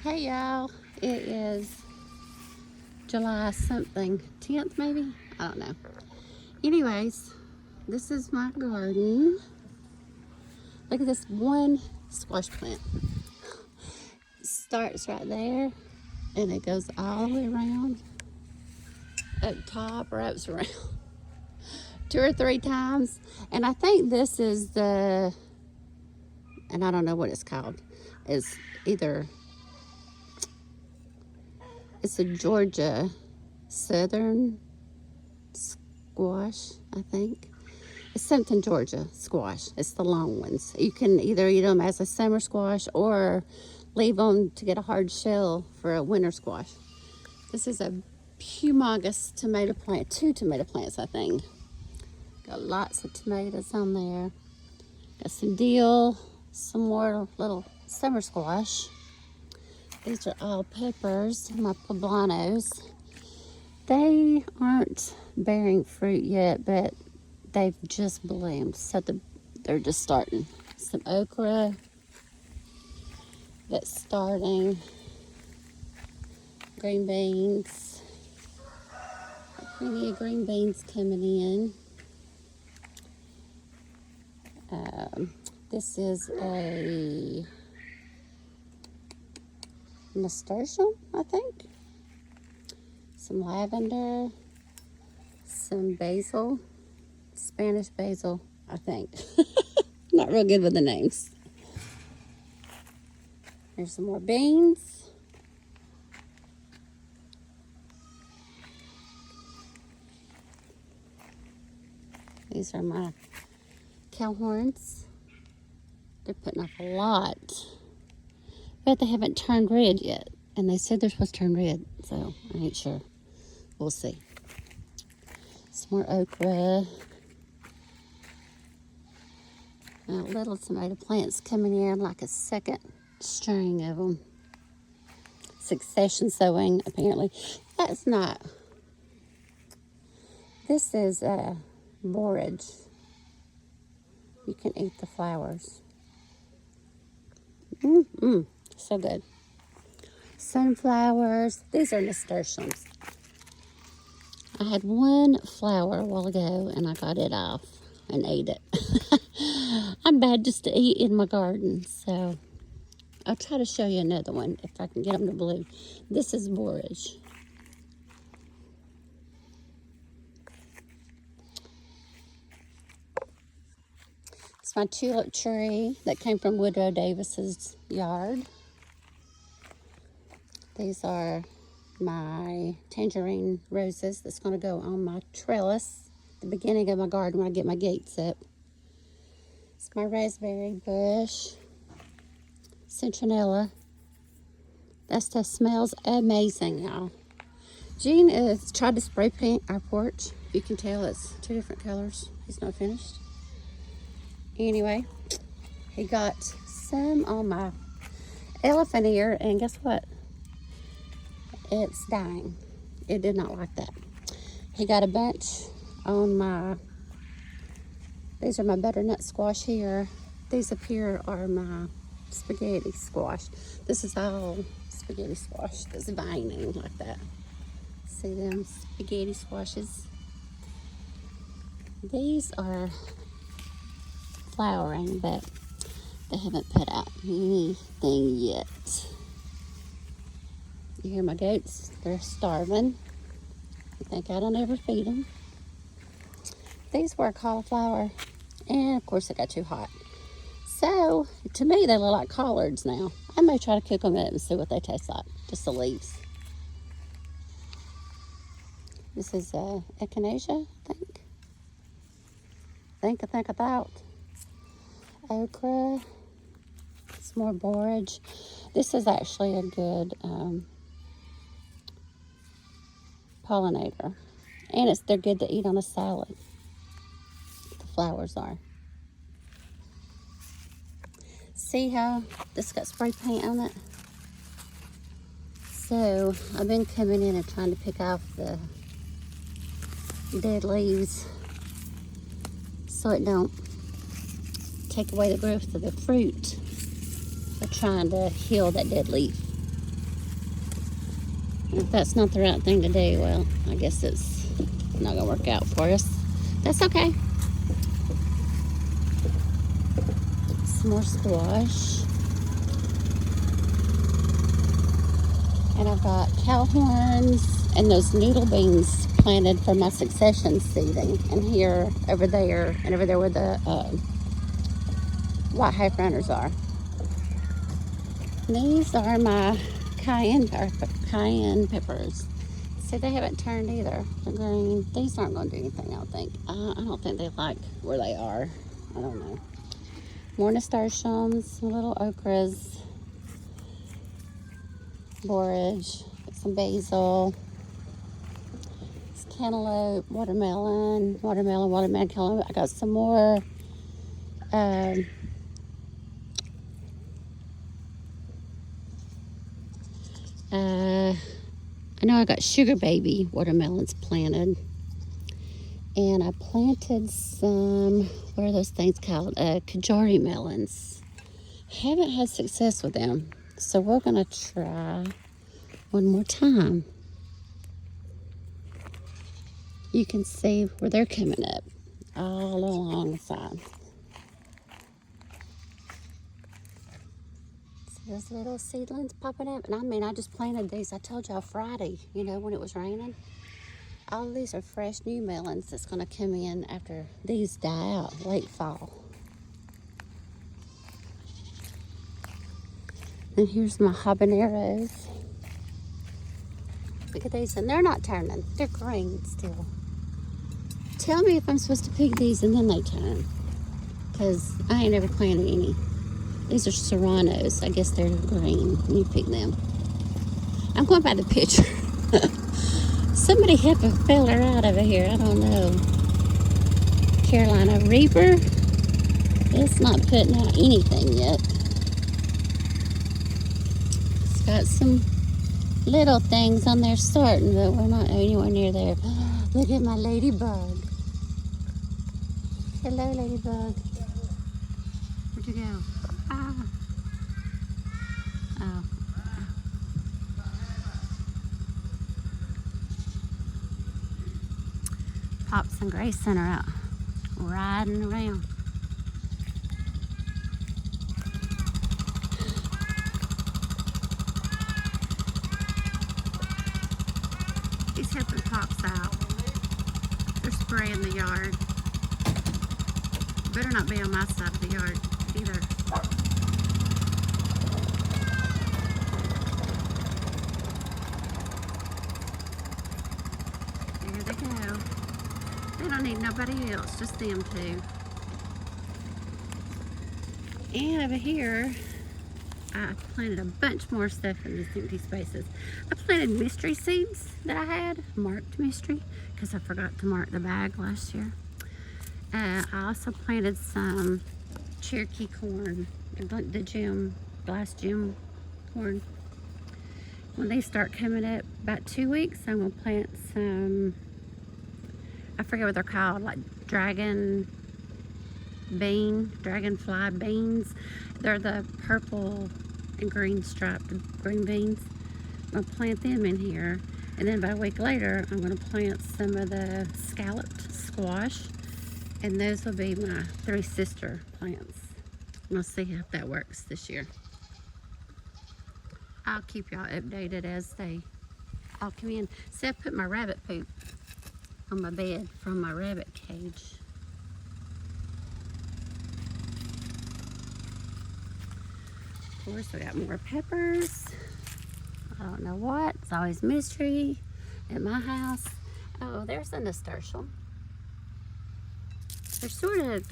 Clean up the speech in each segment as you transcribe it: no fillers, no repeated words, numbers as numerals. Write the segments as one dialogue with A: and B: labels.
A: Hey y'all, it is July something, 10th maybe? I don't know. Anyways, this is my garden. Look at this one squash plant. Starts right there and it goes all the way around, up top, wraps around 2 or 3 times. And I think this is and I don't know what it's called. It's either, it's a Georgia Southern squash, I think. It's something Georgia squash. It's the long ones. You can either eat them as a summer squash or leave them to get a hard shell for a winter squash. This is a humongous tomato plant. 2 tomato plants, I think. Got lots of tomatoes on there. Got some dill, some more little summer squash. These are all peppers, my poblanos. They aren't bearing fruit yet, but they've just bloomed, so they're just starting. Some okra that's starting. Green beans. Plenty of green beans coming in. This is a nasturtium, I think. Some lavender. Some basil. Spanish basil, I think. Not real good with the names. There's some more beans. These are my cow horns. They're putting up a lot. But they haven't turned red yet. And they said they're supposed to turn red, so I ain't sure. We'll see. Some more okra. Little tomato plants coming in, like a second string of them. Succession sowing, apparently. That's not. This is borage. You can eat the flowers. So good. Sunflowers. These are nasturtiums. I had one flower a while ago and I got it off and ate it. I'm bad just to eat in my garden, so I'll try to show you another one if I can get them to bloom. This is borage. It's my tulip tree that came from Woodrow Davis's yard. These are my tangerine roses that's going to go on my trellis at the beginning of my garden when I get my gates up. It's my raspberry bush. Citronella. That stuff smells amazing, y'all. Gene has tried to spray paint our porch. You can tell it's 2 different colors. He's not finished. Anyway, he got some on my elephant ear, and guess what? It's dying. It did not like that. He got a bunch on these are my butternut squash here. These up here are my spaghetti squash. This is all spaghetti squash that's vining like that. See them spaghetti squashes? These are flowering, but they haven't put out anything yet. You hear my goats? They're starving. I think I don't ever feed them. These were cauliflower, and of course it got too hot. So, to me, they look like collards now. I may try to cook them up and see what they taste like. Just the leaves. This is echinacea, I think. I thought. Okra. Some more borage. This is actually a good pollinator. And they're good to eat on a salad. The flowers are. See how this got spray paint on it? So I've been coming in and trying to pick off the dead leaves so it don't take away the growth of the fruit. We're trying to heal that dead leaf. If that's not the right thing to do, well, I guess it's not gonna work out for us. That's okay. Some more squash. And I've got cow horns and those noodle beans planted for my succession seeding. And here, over there, and over there where the white half runners are. These are my cayenne peppers. See, they haven't turned either. They're green. These aren't going to do anything, I don't think. I don't think they like where they are. I don't know. More nasturtiums, little okras, borage, some basil, cantaloupe, watermelon, cantaloupe. I got some more I know I got sugar baby watermelons planted. And I planted some, what are those things called? Kajari melons. Haven't had success with them. So we're gonna try one more time. You can see where they're coming up all along the side. See those little seedlings popping up? And I mean, I just planted these, I told y'all Friday, you know, when it was raining. All of these are fresh new melons that's gonna come in after these die out late fall. And here's my habaneros. Look at these, and they're not turning. They're green still. Tell me if I'm supposed to pick these and then they turn, because I ain't ever planted any. These are serranos. I guess they're green when you pick them. I'm going by the picture. Somebody help a feller out over here. I don't know. Carolina Reaper. It's not putting out anything yet. It's got some little things on there starting, but we're not anywhere near there. Look at my ladybug. Hello, ladybug. Where'd you go? Ah. Oh. Pops and Grayson are out riding around. He's helping Pops out. They're spraying the yard. Better not be on my side of the yard either. There they go. They don't need nobody else, just them two. And over here, I planted a bunch more stuff in these empty spaces. I planted mystery seeds that I had, marked mystery, because I forgot to mark the bag last year. I also planted some Cherokee corn, the glass gem corn. When they start coming up about 2 weeks, I'm gonna plant some, I forget what they're called, like dragonfly beans. They're the purple and green striped green beans. I'm gonna plant them in here. And then about a week later, I'm gonna plant some of the scalloped squash. And those will be my three sister plants. We'll see how that works this year. I'll keep y'all updated as they all come in. See, I put my rabbit poop on my bed from my rabbit cage. Of course, we got more peppers. I don't know what. It's always mystery at my house. Oh, there's a nasturtium. They're sort of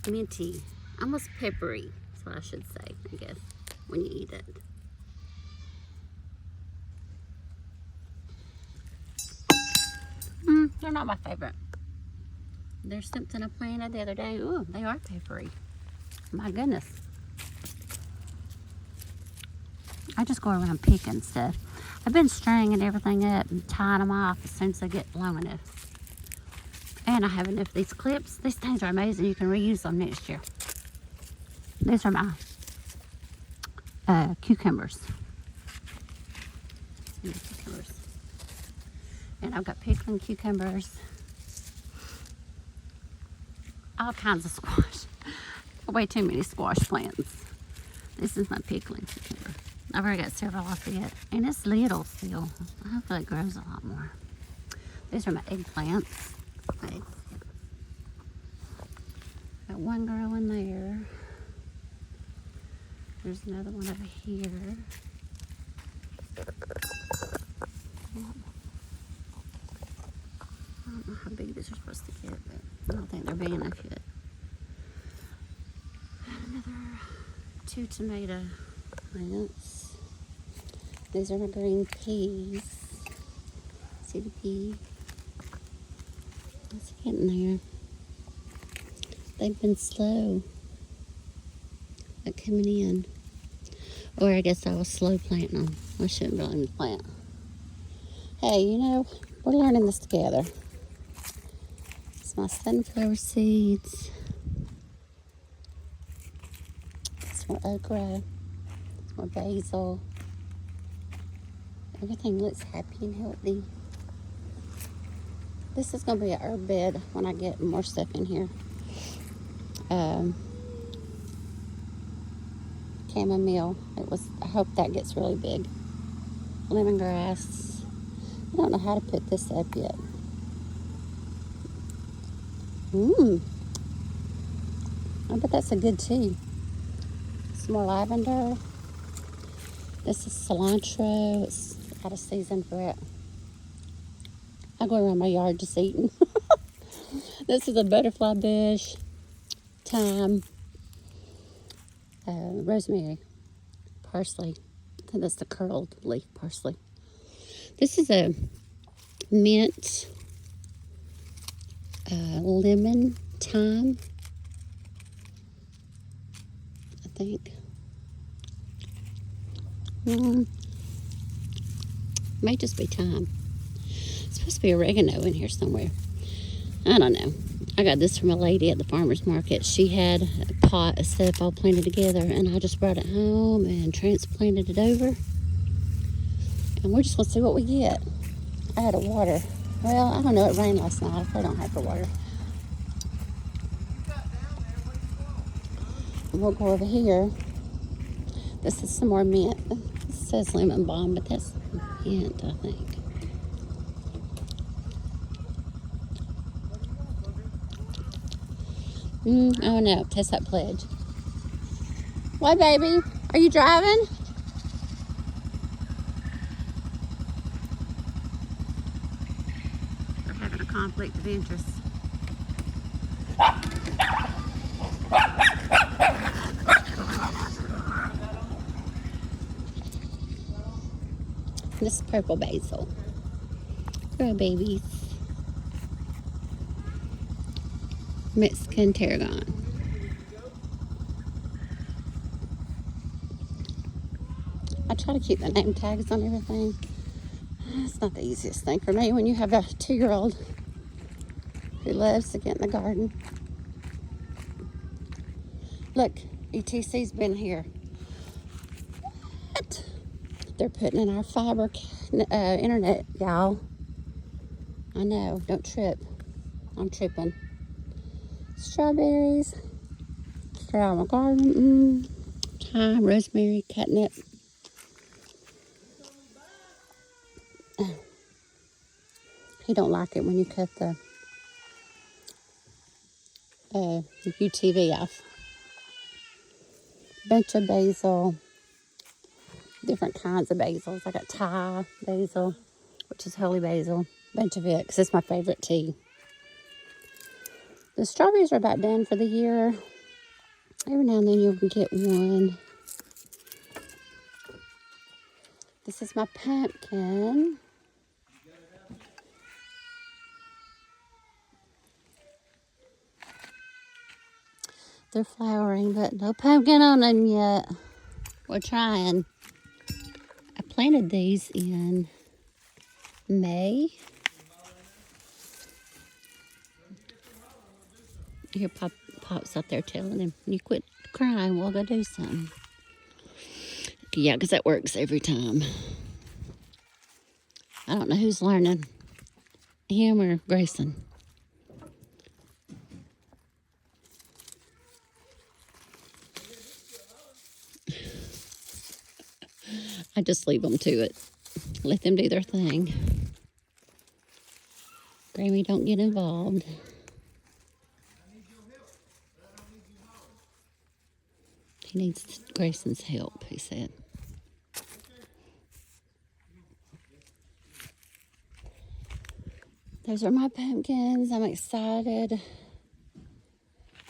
A: minty, almost peppery. That's what I should say, I guess, when you eat it. They're not my favorite. There's something I planted the other day. Ooh, they are peppery. My goodness. I just go around picking stuff. I've been stringing everything up and tying them off as soon as they get long enough. And I have enough of these clips. These things are amazing. You can reuse them next year. These are my cucumbers. Cucumbers. And I've got pickling cucumbers. All kinds of squash. Way too many squash plants. This is my pickling cucumber. I've already got several off it. And it's little still. Hopefully it grows a lot more. These are my eggplants. Okay. Got one growing there. There's another one over here. I don't know how big these are supposed to get, but I don't think they're big enough yet. Another 2 tomato plants. These are my green peas. See the pea? It's getting there. They've been slow at coming in. Or I guess I was slow planting them. I shouldn't really plant. Hey, you know, we're learning this together. It's my sunflower seeds. It's more okra. It's more basil. Everything looks happy and healthy. This is going to be a herb bed when I get more stuff in here. Chamomile. I hope that gets really big. Lemongrass. I don't know how to put this up yet. I bet that's a good tea. Some more lavender. This is cilantro. It's out of season for it. I go around my yard just eating. This is a butterfly bush. Thyme. Rosemary. Parsley. I think that's the curled leaf parsley. This is a mint, lemon, thyme, I think. May just be thyme. It's supposed to be oregano in here somewhere. I don't know. I got this from a lady at the farmer's market. She had a pot of stuff all planted together, and I just brought it home and transplanted it over. And we're just going to see what we get. I had to water. Well, I don't know. It rained last night. I probably don't have to water. And we'll go over here. This is some more mint. It says lemon balm, but that's mint, I think. Oh no, test that pledge. Why, baby? Are you driving? We're having a conflict of interest. This is purple basil. Grow babies. Mexican tarragon. I try to keep the name tags on everything. It's not the easiest thing for me when you have a 2-year-old who loves to get in the garden. Look, ETC's been here. What? They're putting in our fiber internet, y'all. I know, don't trip. I'm tripping. Strawberries, from my garden, thyme, rosemary, catnip. He don't like it when you cut the UTV off. Bunch of basil, different kinds of basils. I got Thai basil, which is holy basil. Bunch of it, because it's my favorite tea. The strawberries are about done for the year. Every now and then you'll get one. This is my pumpkin. They're flowering, but no pumpkin on them yet. We're trying. I planted these in May. Here, Pop's out there telling him, you quit crying, we'll go do something. Yeah, because that works every time. I don't know who's learning. Him or Grayson? I just leave them to it. Let them do their thing. Grammy, don't get involved. He needs Grayson's help, he said. Those are my pumpkins. I'm excited.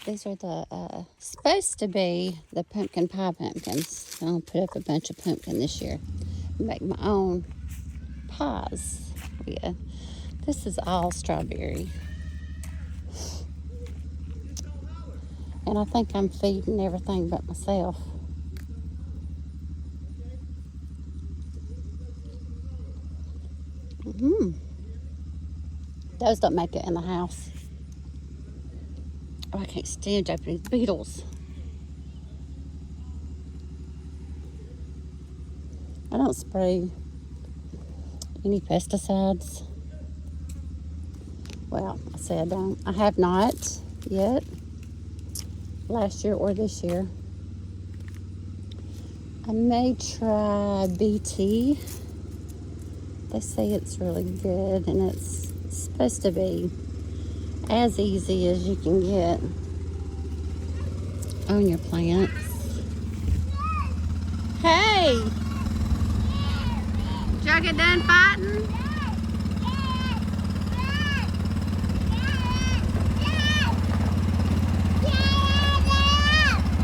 A: These are the supposed to be the pumpkin pie pumpkins. I'll put up a bunch of pumpkin this year. Make my own pies. Yeah. This is all strawberry. And I think I'm feeding everything but myself. Those don't make it in the house. Oh, I can't stand Japanese beetles. I don't spray any pesticides. Well, I say I don't. I have not yet. Last year or this year. I may try BT. They say it's really good and it's supposed to be as easy as you can get on your plants. Hey! Did y'all get done fighting?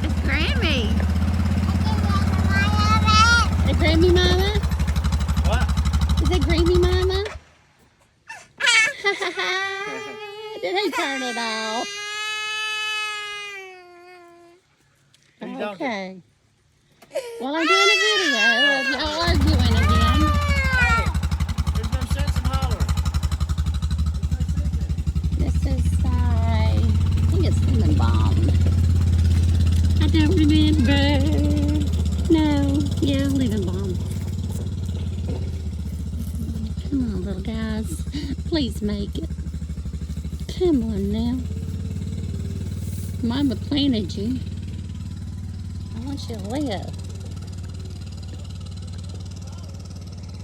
A: It's Grammy. Is Grammy Mama?
B: What?
A: Is it Grammy Mama? Did he turn it off? Okay. Well, I'm doing a video of y'all arguing again.
B: There's no sense in hollering.
A: This is, I think it's lemon balm. I don't remember. No, yeah, lemon balm. Come on, little guys. Please make it. Come on now. Mama planted you. I want you to live.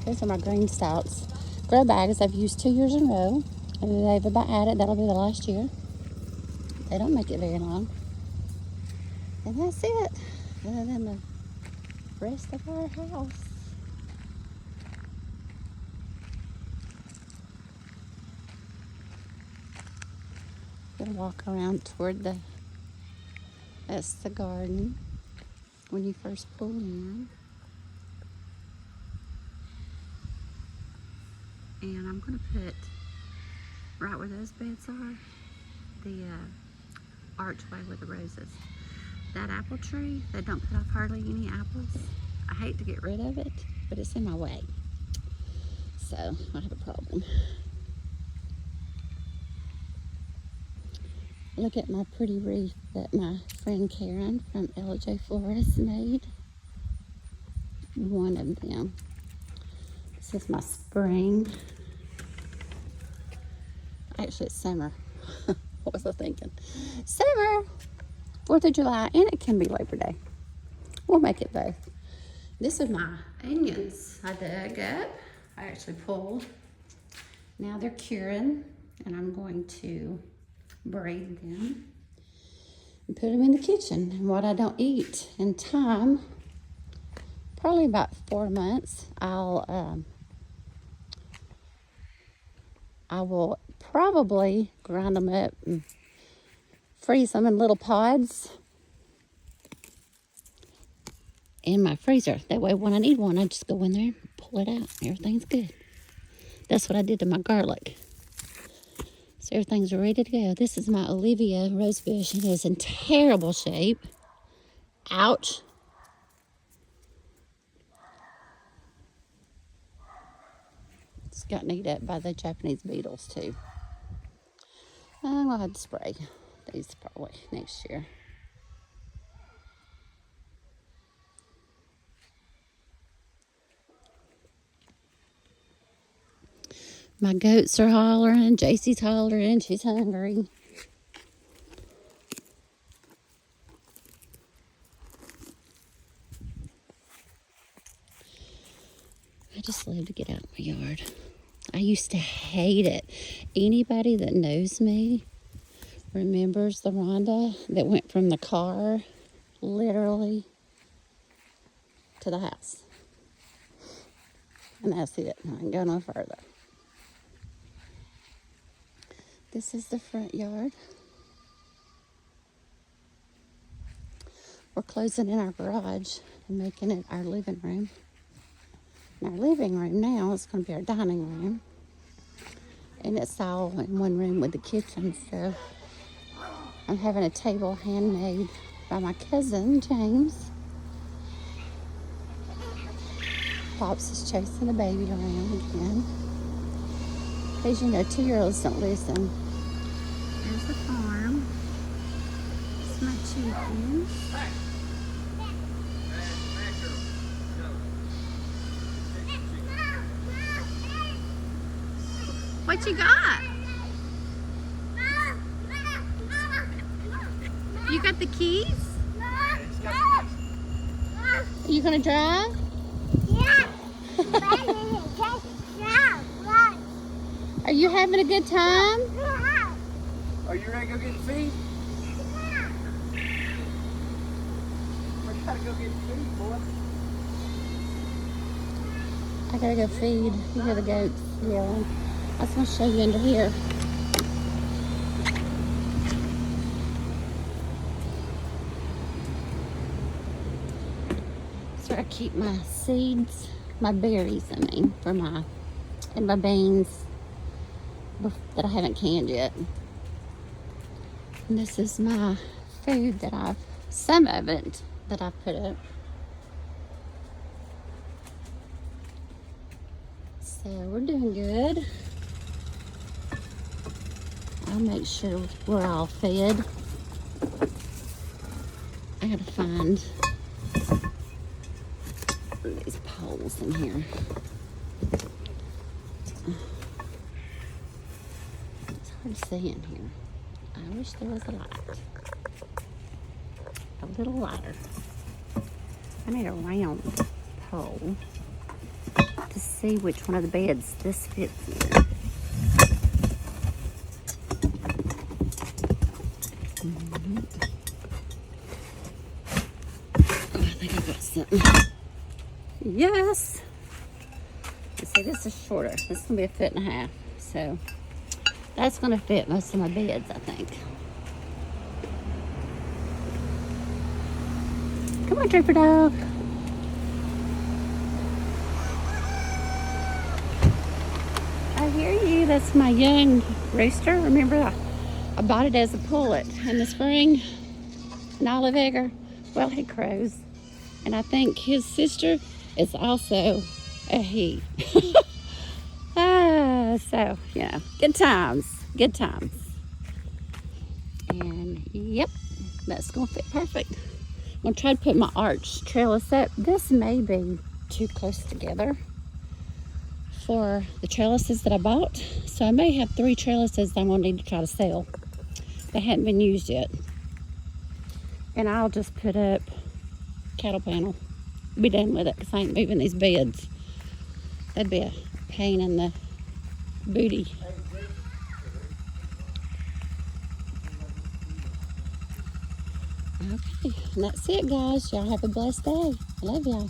A: These are my green stouts. Grow bags I've used 2 years in a row. And they've about added, that'll be the last year. They don't make it very long. And that's it. Other than the rest of our house. Gonna walk around toward that's the garden when you first pull in. And I'm gonna put right where those beds are, the archway with the roses. That apple tree, they don't put off hardly any apples. I hate to get rid of it, but it's in my way. So I have a problem. Look at my pretty wreath that my friend Karen from LJ Florist made. One of them. This is my spring. Actually, it's summer. What was I thinking? Summer! 4th of July, and it can be Labor Day. We'll make it both. This is my onions I dug up. I actually pulled. Now they're curing, and I'm going to braid them and put them in the kitchen. And what I don't eat in time, probably about 4 months, I will probably grind them up and freeze them in little pods in my freezer. That way when I need one, I just go in there, pull it out, everything's good. That's what I did to my garlic. So everything's ready to go. This is my Olivia rosebush. It is in terrible shape. Ouch. It's gotten eaten up by the Japanese beetles too. I'll have to spray these probably next year. My goats are hollering. JC's hollering. She's hungry. I just love to get out in my yard. I used to hate it. Anybody that knows me remembers the Rhonda that went from the car literally to the house. And that's it. I can go no further. This is the front yard. We're closing in our garage and making it our living room. And our living room now is going to be our dining room. And it's all in one room with the kitchen. So I'm having a table handmade by my cousin, James. Pops is chasing the baby around again. As you know, 2-year-olds don't listen. There's the farm. It's my chickens. What you got? You got the keys? Are you gonna drive?
C: Yeah.
A: Are you having a good time?
B: Are you ready to go get the feed? We gotta go get the feed, boy.
A: I gotta go feed. You hear the goats yelling. I was gonna show you under here. So I keep my seeds, my berries, and my beans that I haven't canned yet. And this is my food that some of it that I've put up. So we're doing good. I'll make sure we're all fed. I gotta find these poles in here. It's hard to see in here. I wish there was a light. A little lighter. I need a round pole to see which one of the beds this fits in. Oh, I think I got something. Yes. See, this is shorter. This is gonna be a 1.5 feet. So that's gonna fit most of my beds, I think. Come on, Trooper Dog. I hear you. That's my young rooster. Remember, I bought it as a pullet in the spring, an olive egger. Well, he crows. And I think his sister is also a he. So, yeah, good times. Good times. And, yep, that's going to fit perfect. I'm going to try to put my arch trellis up. This may be too close together for the trellises that I bought. So I may have 3 trellises I'm going to need to try to sell. They hadn't been used yet. And I'll just put up cattle panel. Be done with it because I ain't moving these beds. That'd be a pain in the booty. Okay, and that's it, guys. Y'all have a blessed day. I love y'all.